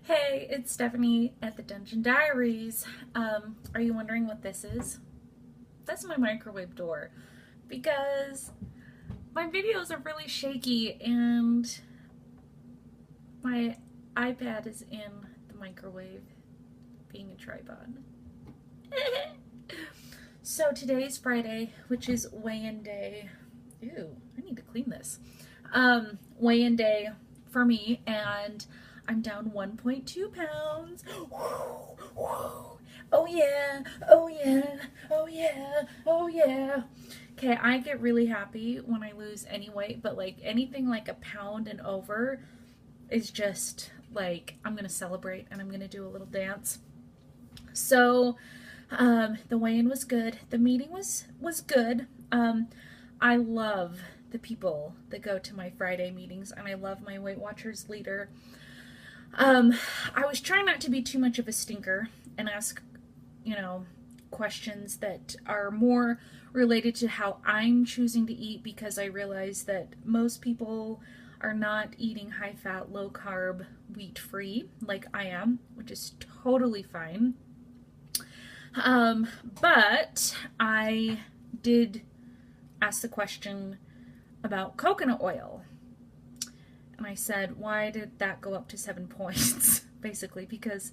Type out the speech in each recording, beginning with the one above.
Hey, it's Stephanie at the Dungeon Diaries. Are you wondering what this is? That's my microwave door because my videos are really shaky and my iPad is in the microwave being a tripod. So today's Friday, which is weigh-in day. Ew, I need to clean this. Weigh-in day for me, and I'm down 1.2 pounds. Oh yeah, oh yeah, oh yeah, oh yeah. Okay, I get really happy when I lose any weight, but like anything like a pound and over is just like I'm gonna celebrate and I'm gonna do a little dance. So the weigh-in was good. The meeting was good. I love the people that go to my Friday meetings, and I love my Weight Watchers leader. I was trying not to be too much of a stinker and ask, questions that are more related to how I'm choosing to eat, because I realize that most people are not eating high fat, low carb, wheat free like I am, which is totally fine. But I did ask the question about coconut oil. And I said, why did that go up to 7 points? Basically, because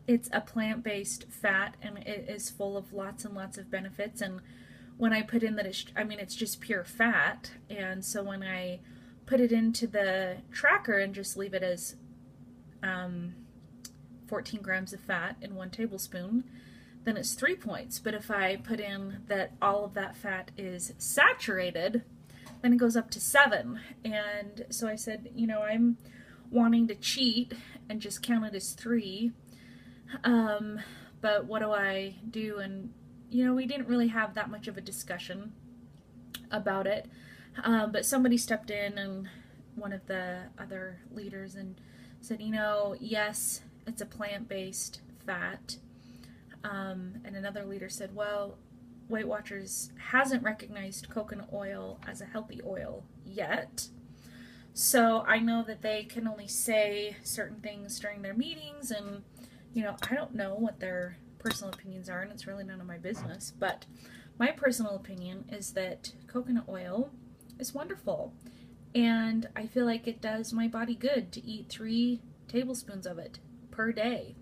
it's a plant-based fat and it is full of lots and lots of benefits. And when I put in that it's just pure fat. And so when I put it into the tracker and just leave it as 14 grams of fat in 1 tablespoon, then it's 3 points. But if I put in that all of that fat is saturated, then it goes up to 7. And so I said, I'm wanting to cheat and just count it as 3. But what do I do? And, we didn't really have that much of a discussion about it. But somebody stepped in, and one of the other leaders, and said, yes, it's a plant-based fat. And another leader said, well, Weight Watchers hasn't recognized coconut oil as a healthy oil yet. So I know that they can only say certain things during their meetings, and, I don't know what their personal opinions are, and it's really none of my business. But my personal opinion is that coconut oil is wonderful, and I feel like it does my body good to eat 3 tablespoons of it per day.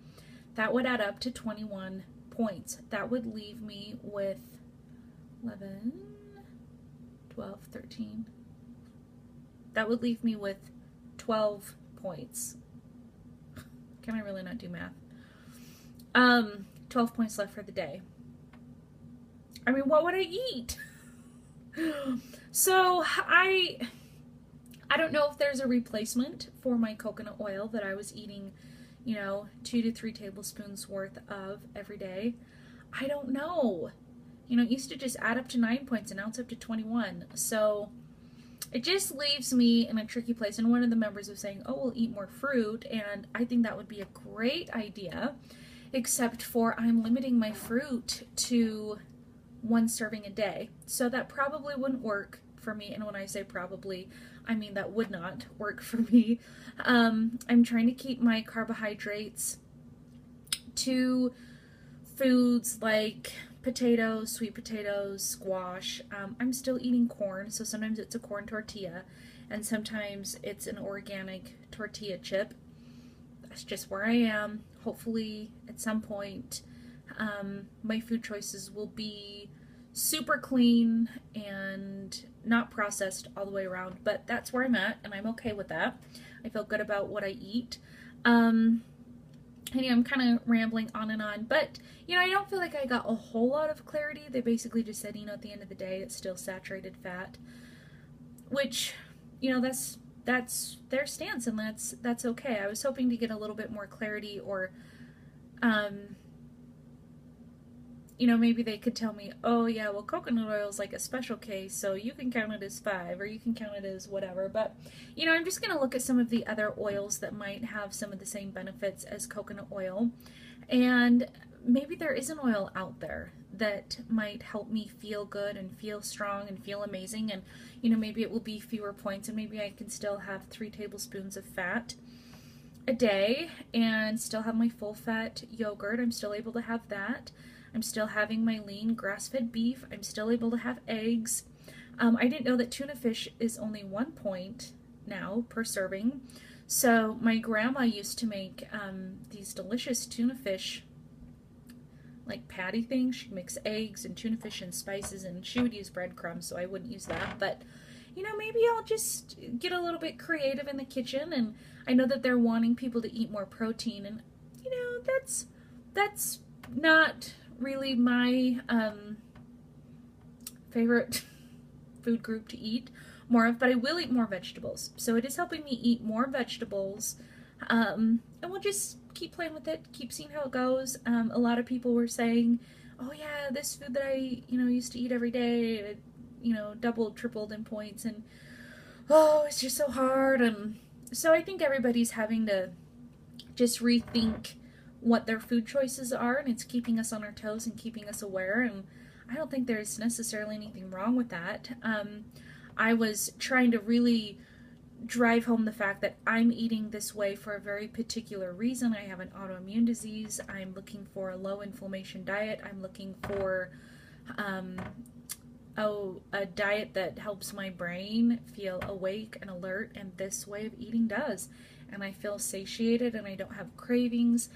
That would add up to 21 points. That would leave me with 11, 12, 13. That would leave me with 12 points. Can I really not do math? 12 points left for the day. I mean, what would I eat? So I don't know if there's a replacement for my coconut oil that I was eating 2 to 3 tablespoons worth of every day. I don't know. It used to just add up to 9 points, and now it's up to 21. So it just leaves me in a tricky place. And one of the members was saying, oh, we'll eat more fruit. And I think that would be a great idea, except for I'm limiting my fruit to 1 serving a day. So that probably wouldn't work for me. And when I say probably, I mean that would not work for me. I'm trying to keep my carbohydrates to foods like potatoes, sweet potatoes, squash. I'm still eating corn, so sometimes it's a corn tortilla, and sometimes it's an organic tortilla chip. That's just where I am. Hopefully, at some point, my food choices will be super clean and not processed all the way around, but that's where I'm at, and I'm okay with that. I feel good about what I eat. Anyway, I'm kind of rambling on and on, but, I don't feel like I got a whole lot of clarity. They basically just said, at the end of the day, it's still saturated fat, which, that's their stance, and that's okay. I was hoping to get a little bit more clarity, or, maybe they could tell me, oh yeah, well, coconut oil is like a special case, so you can count it as 5, or you can count it as whatever. But, I'm just going to look at some of the other oils that might have some of the same benefits as coconut oil. And maybe there is an oil out there that might help me feel good and feel strong and feel amazing. And, maybe it will be fewer points, and maybe I can still have 3 tablespoons of fat. a day and still have my full fat yogurt. I'm still able to have that. I'm still having my lean grass-fed beef. I'm still able to have eggs. I didn't know that tuna fish is only 1 point now per serving. So my grandma used to make these delicious tuna fish like patty things. She'd mix eggs and tuna fish and spices, and she would use breadcrumbs, so I wouldn't use that. But you know, maybe I'll just get a little bit creative in the kitchen. And I know that they're wanting people to eat more protein, and you know, that's not really my favorite food group to eat more of, but I will eat more vegetables. So it is helping me eat more vegetables, and we'll just keep playing with it, keep seeing how it goes. A lot of people were saying, oh yeah, this food that I, you know, used to eat every day, it, you know, doubled, tripled in points, and oh, it's just so hard. And so I think everybody's having to just rethink what their food choices are, and it's keeping us on our toes and keeping us aware, and I don't think there's necessarily anything wrong with that. I was trying to really drive home the fact that I'm eating this way for a very particular reason. I have an autoimmune disease. I'm looking for a low inflammation diet. I'm looking for a diet that helps my brain feel awake and alert, and this way of eating does. And I feel satiated and I don't have cravings.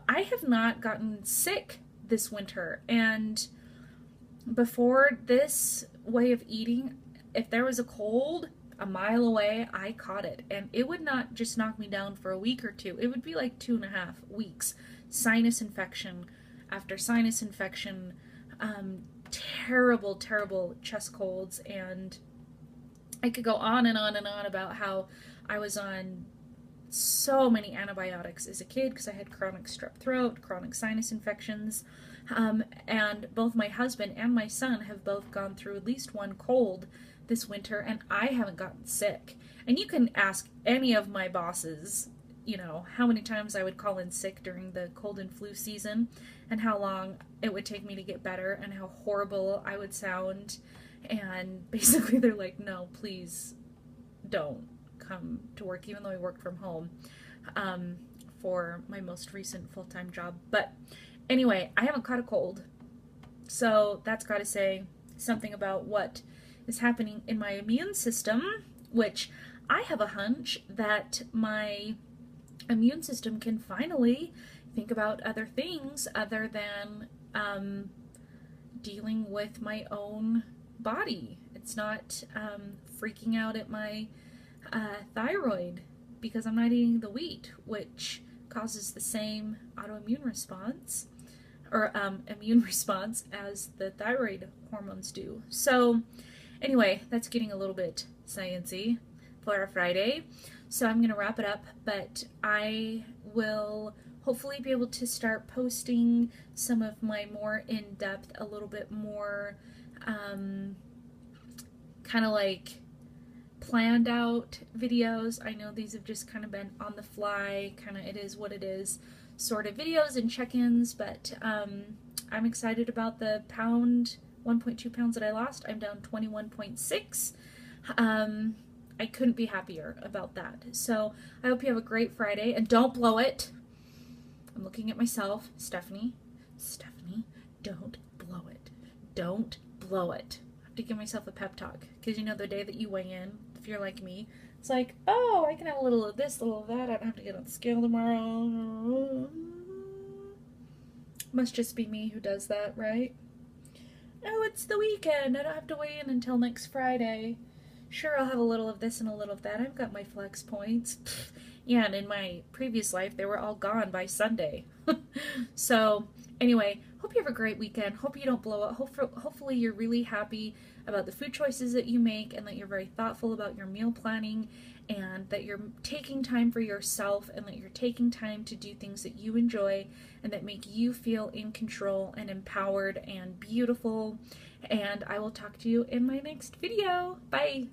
I have not gotten sick this winter, and before this way of eating, if there was a cold a mile away, I caught it, and it would not just knock me down for a week or two. It would be like 2.5 weeks. Sinus infection after sinus infection, terrible, terrible chest colds, and I could go on and on and on about how I was on so many antibiotics as a kid because I had chronic strep throat, chronic sinus infections, and both my husband and my son have both gone through at least one cold this winter, and I haven't gotten sick. And you can ask any of my bosses, you know, how many times I would call in sick during the cold and flu season, and how long it would take me to get better, and how horrible I would sound. And basically they're like, no, please don't come to work, even though I worked from home for my most recent full-time job. But anyway, I haven't caught a cold, so that's got to say something about what is happening in my immune system, which I have a hunch that my immune system can finally think about other things other than dealing with my own body. It's not freaking out at my thyroid because I'm not eating the wheat, which causes the same autoimmune response or immune response as the thyroid hormones do. So anyway, that's getting a little bit sciencey for a Friday, so I'm going to wrap it up, but I will hopefully be able to start posting some of my more in-depth, a little bit more kind of like planned out videos. I know these have just kind of been on the fly, kind of it is what it is sort of videos and check-ins, but I'm excited about the 1.2 pounds that I lost. I'm down 21.6. I couldn't be happier about that. So I hope you have a great Friday, and don't blow it. I'm looking at myself. Stephanie, don't blow it. Don't blow it. I have to give myself a pep talk, because you know the day that you weigh in, if you're like me, it's like, oh, I can have a little of this, a little of that. I don't have to get on the scale tomorrow. Must just be me who does that, right? Oh, it's the weekend. I don't have to weigh in until next Friday. Sure, I'll have a little of this and a little of that. I've got my flex points. Pfft. Yeah, and in my previous life, they were all gone by Sunday. So, anyway, hope you have a great weekend. Hope you don't blow it. Hopefully you're really happy about the food choices that you make, and that you're very thoughtful about your meal planning, and that you're taking time for yourself, and that you're taking time to do things that you enjoy and that make you feel in control and empowered and beautiful. And I will talk to you in my next video. Bye!